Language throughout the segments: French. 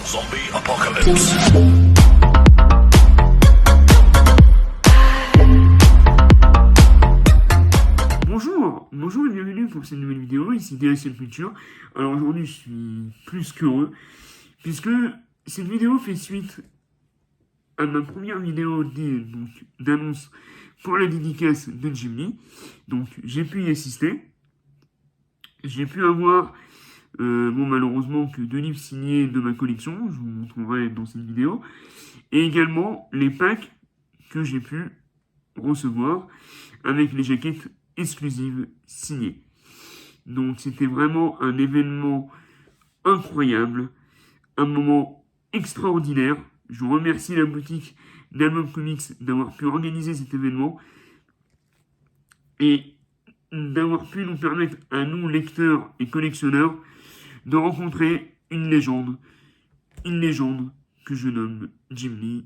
Zombie Apocalypse. Bonjour et bienvenue pour cette nouvelle vidéo, ici DSL Culture. Alors aujourd'hui je suis plus qu'heureux, puisque cette vidéo fait suite à ma première vidéo d'annonce pour la dédicace de Jim Lee. Donc j'ai pu y assister, j'ai pu avoir malheureusement que 2 livres signés de ma collection, je vous montrerai dans cette vidéo, et également les packs que j'ai pu recevoir avec les jaquettes exclusives signées. Donc c'était vraiment un événement incroyable, un moment extraordinaire. Je remercie la boutique d'Album Comics d'avoir pu organiser cet événement et d'avoir pu nous permettre à nous, lecteurs et collectionneurs, de rencontrer une légende que je nomme Jim Lee,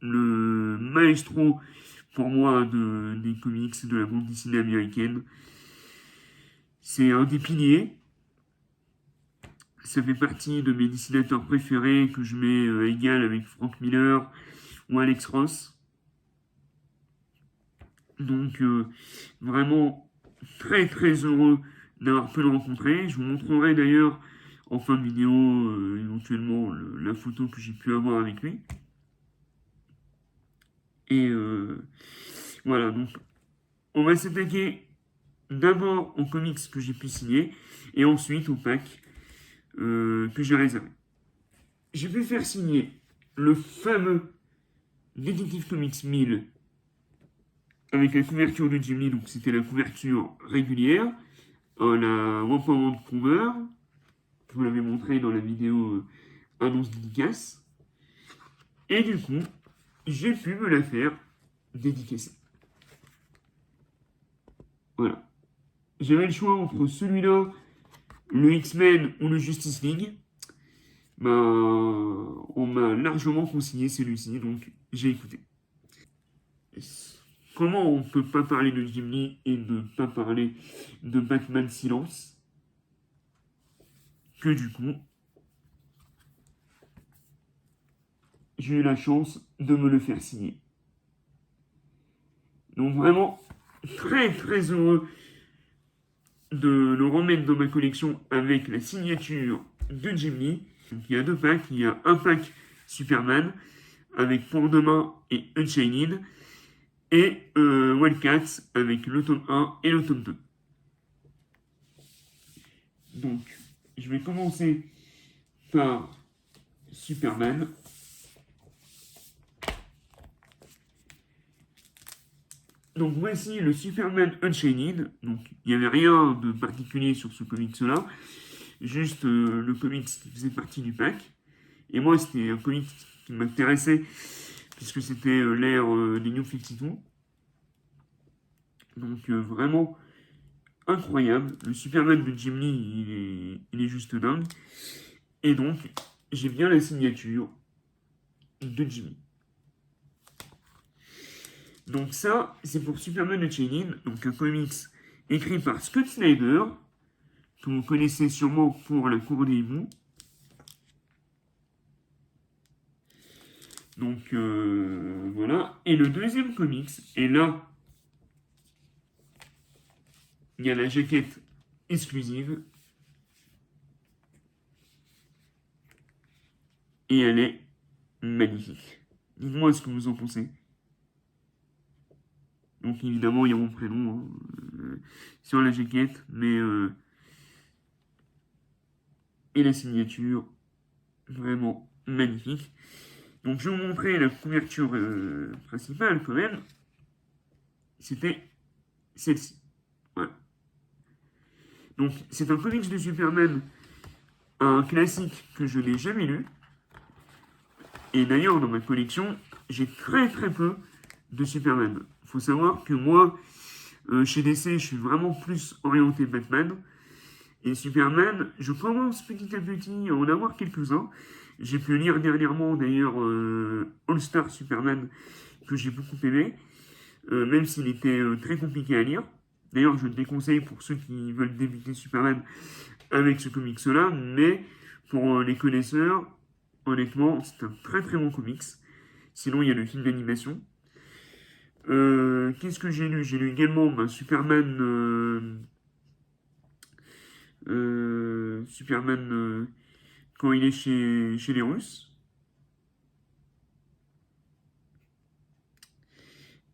le maestro pour moi des comics, de la bande dessinée américaine. C'est un des piliers. Ça fait partie de mes dessinateurs préférés que je mets à égal avec Frank Miller ou Alex Ross. Donc vraiment très très heureux d'avoir pu le rencontrer. Je vous montrerai d'ailleurs en fin de vidéo éventuellement la photo que j'ai pu avoir avec lui. Et voilà, donc on va s'attaquer d'abord aux comics que j'ai pu signer et ensuite aux packs que j'ai réservé. J'ai pu faire signer le fameux Detective Comics 1000 avec la couverture de Jim Lee, donc c'était la couverture régulière, la Reprendre Cover, je vous l'avais montré dans la vidéo annonce dédicace, et du coup, j'ai pu me la faire dédicacer. Voilà. J'avais le choix entre celui-là, le X-Men ou le Justice League. On m'a largement conseillé celui-ci, donc j'ai écouté. Comment on peut pas parler de Jim Lee et ne pas parler de Batman Silence, que du coup, j'ai eu la chance de me le faire signer. Donc vraiment, très très heureux de le remettre dans ma collection avec la signature de Jim Lee. Donc il y a 2 packs, il y a un pack Superman avec Pour Demain et Unchained, et Wildcats avec le tome 1 et le tome 2. Donc, je vais commencer par Superman. Donc voici le Superman Unchained. Donc il n'y avait rien de particulier sur ce comics-là, juste le comics qui faisait partie du pack. Et moi c'était un comics qui m'intéressait puisque c'était l'ère des New 52. Donc vraiment incroyable. Le Superman de Jim Lee, il est juste dingue. Et donc j'ai bien la signature de Jim Lee. Donc ça, c'est pour Superman Unchained, donc un comics écrit par Scott Snyder, que vous connaissez sûrement pour La Cour des Hiboux. Donc voilà. Et le deuxième comics, et là, il y a la jaquette exclusive. Et elle est magnifique. Dites-moi ce que vous en pensez. Donc évidemment, il y a mon prénom sur la jaquette, mais et la signature, vraiment magnifique. Donc je vais vous montrer la couverture principale quand même. C'était celle-ci. Voilà. Donc c'est un comics de Superman, un classique que je n'ai jamais lu. Et d'ailleurs dans ma collection, j'ai très très peu de Superman. Il faut savoir que moi, chez DC, je suis vraiment plus orienté Batman. Et Superman, je commence petit à petit à en avoir quelques-uns. J'ai pu lire dernièrement d'ailleurs All-Star Superman, que j'ai beaucoup aimé, même s'il était très compliqué à lire. D'ailleurs, je le déconseille pour ceux qui veulent débuter Superman avec ce comics-là, mais Pour les connaisseurs, honnêtement, c'est un très très bon comics. Sinon, il y a le film d'animation. Qu'est-ce que j'ai lu? J'ai lu également Superman, Superman quand il est chez les Russes.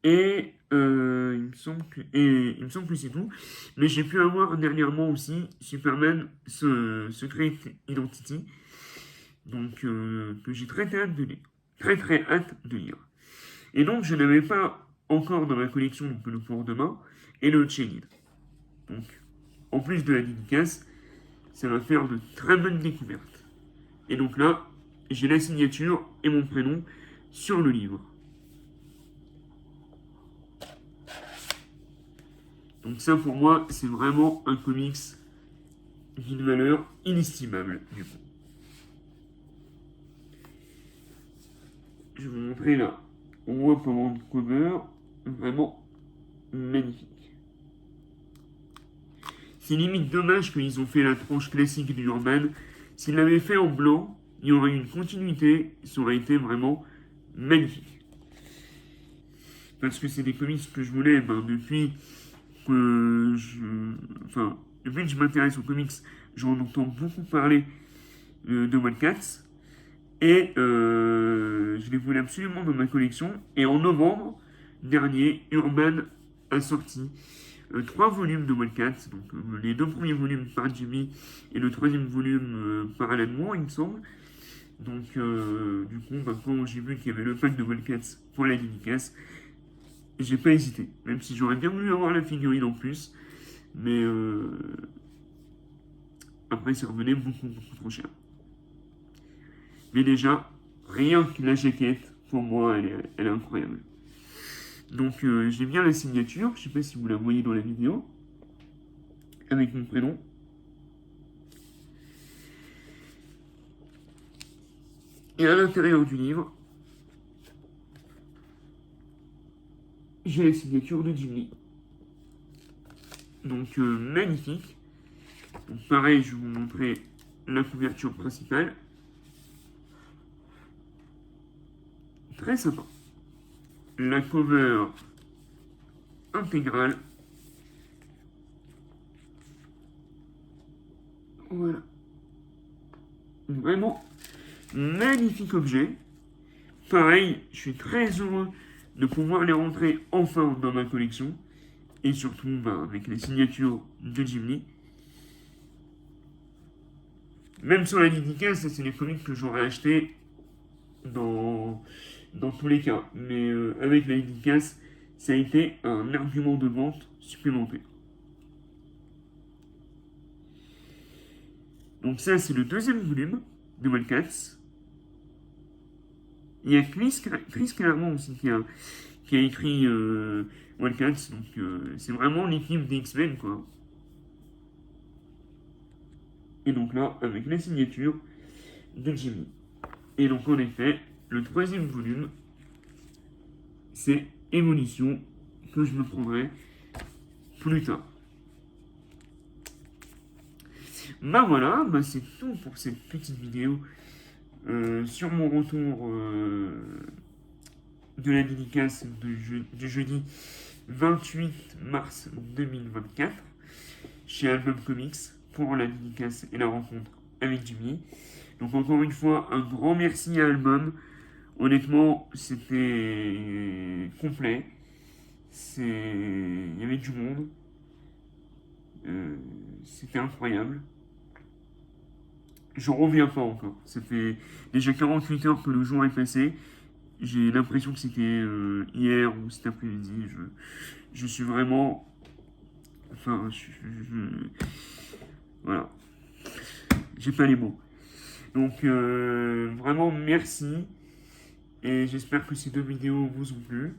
Il me semble que c'est tout. Mais j'ai pu avoir dernièrement aussi Superman Secret Identity. Donc, que j'ai très très hâte de lire. Très très hâte de lire. Et donc, je n'avais pas encore dans ma collection donc, le pour demain et le Chénid. Donc, en plus de la dédicace, ça va faire de très bonnes découvertes. Et donc là, j'ai la signature et mon prénom sur le livre. Donc ça, pour moi, c'est vraiment un comics d'une valeur inestimable, du coup. Je vais vous montrer là. On voit comment le cover, vraiment magnifique. C'est limite dommage qu'ils ont fait la tranche classique du Urban. S'ils l'avaient fait en blanc, il y aurait eu une continuité, ça aurait été vraiment magnifique. Parce que c'est des comics que je voulais depuis que enfin, depuis que je m'intéresse aux comics, j'en entends beaucoup parler de Wildcats. Et je les voulais absolument dans ma collection. Et en novembre dernier, Urban a sorti 3 volumes de Wildcats. Donc les 2 premiers volumes par Jimmy et le 3e volume par Alan Moore, il me semble. Donc du coup, quand j'ai vu qu'il y avait le pack de Wildcats pour la dédicace, j'ai pas hésité. Même si j'aurais bien voulu avoir la figurine en plus. Mais après, ça revenait beaucoup, beaucoup trop cher. Mais déjà, rien que la jaquette, pour moi, elle est incroyable. Donc, j'ai bien la signature. Je sais pas si vous la voyez dans la vidéo. Avec mon prénom. Et à l'intérieur du livre, j'ai la signature de Jim Lee. Donc, magnifique. Donc, pareil, je vais vous montrer la couverture principale. Très sympa. La cover intégrale. Voilà. Vraiment magnifique objet. Pareil, je suis très heureux de pouvoir les rentrer enfin dans ma collection. Et surtout avec les signatures de Jim Lee. Même sur la dédicace, c'est les comics que j'aurais acheté dans tous les cas. Mais avec la dédicace, ça a été un argument de vente supplémentaire. Donc ça, c'est le 2e volume de Wildcats. Il y a Chris Claremont aussi qui a écrit Wildcats. Donc c'est vraiment l'équipe des X-Men, quoi. Et donc là, avec la signature de Jimmy. Et donc en effet, le 3e volume, c'est Évolution, que je me prendrai plus tard. Voilà, c'est tout pour cette petite vidéo sur mon retour de la dédicace du jeudi 28 mars 2024 chez Album Comics pour la dédicace et la rencontre avec Jimmy. Donc encore une fois, un grand merci à Album. Honnêtement, c'était complet. Il y avait du monde. C'était incroyable. Je reviens pas encore. Ça fait déjà 48 heures que le jour est passé. J'ai l'impression que c'était hier ou cet après-midi. Je suis vraiment... Enfin, voilà. J'ai pas les mots. Donc, vraiment, merci. Et j'espère que ces 2 vidéos vous ont plu.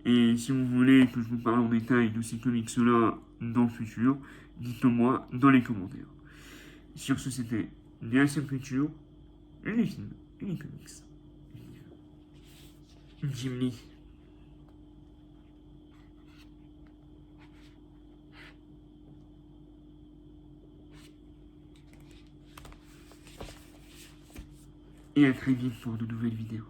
Et si vous voulez que je vous parle en détail de ces comics-là dans le futur, dites-le moi dans les commentaires. Sur ce, c'était DSM Culture, les films, les comics. Jim Lee. et à très vite pour de nouvelles vidéos.